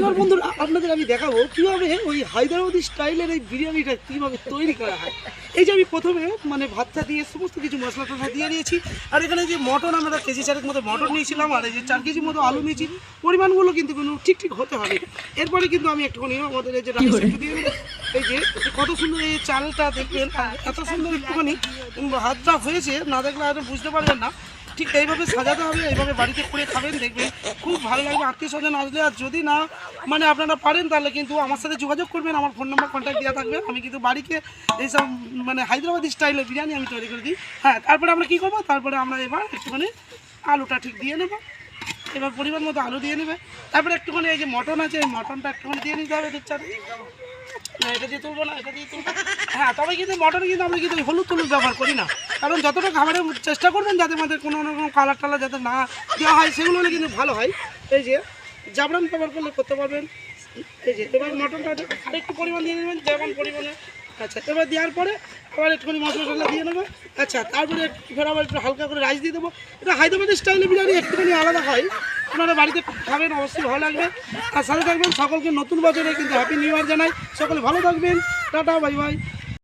এবার বন্ধুরা আপনাদের আমি দেখাবো কীভাবে ওই হায়দ্রাবাদি স্টাইলের এই বিরিয়ানিটা কীভাবে তৈরি করা হয়। এই যে আমি প্রথমে মানে ভাতটা দিয়ে সমস্ত কিছু মশলা টশলা দিয়ে নিয়েছি, আর এখানে যে মটন আমরা কেজি 4 মতো মটন নিয়েছিলাম, আর এই যে 4 কেজি মতো আলু নিয়েছি। পরিমাণগুলো কিন্তু ঠিক ঠিক হতে হবে। এরপরে কিন্তু আমি একটুখানি আমাদের এই যে রাইস একটু দিয়ে দেবো। এই যে কত সুন্দর এই চালটা দেখবেন, এত সুন্দর একটুখানি হাতটা হয়েছে, না দেখলে হয়তো বুঝতে পারবেন না। ঠিক এইভাবে সাজাতে হবে, এইভাবে বাড়িতে করে খাবেন, দেখবেন খুব ভালো লাগবে আত্মীয় স্বজন আসলে। আর যদি না মানে আপনারা পারেন তাহলে কিন্তু আমার সাথে যোগাযোগ করবেন, আমার ফোন নাম্বার কন্ট্যাক্ট দেওয়া থাকবে। আমি কিন্তু বাড়িতে এইসব মানে হায়দ্রাবাদি স্টাইলের বিরিয়ানি আমি তৈরি করে দিই। হ্যাঁ, তারপরে আমরা কী করবো, তারপরে আমরা এবার একটুখানি আলুটা ঠিক দিয়ে নেবো। এবার পরিমাণ মতো আলু দিয়ে নেবে, তারপরে একটুখানি এই যে মটন আছে এই মটনটা একটুখানি দিয়ে নিতে হবে। দেখছেন না, এটা দিয়ে তুলবো না, এটা দিয়ে তুলবো। হ্যাঁ, তবে কিন্তু মটনে কিন্তু আমরা কিন্তু হলুদ টলুদ ব্যবহার করি না, কারণ যতটা খাবারের চেষ্টা করবেন যাতে আমাদের কোনো রকম কালার টালার যাতে না দেওয়া হয়, সেগুলো হলে কিন্তু ভালো হয়। এই যে জাফরান ব্যবহার করলে করতে পারবেন। এই যে এবার মটনটা আরেকটু পরিমাণ দিয়ে নেবেন, যেমন পরিমাণে। আচ্ছা, এবার দেওয়ার পরে আবার একটুখানি মশলা টশলা দিয়ে নেবে। আচ্ছা, তারপরে ফের আবার একটু হালকা করে রাইস দিয়ে দেবো। এটা হায়দ্রাবাদি স্টাইলে বিরিয়ানি একটুখানি আলাদা হয়, আপনারা বাড়িতে খাবেন, অবশ্যই ভালো লাগবে। আর সাথে থাকবেন। সকলকে নতুন বছরে কিন্তু হ্যাপি নিউ ইয়ার জানাই। সকলে ভালো থাকবেন, টাটা, বাই বাই।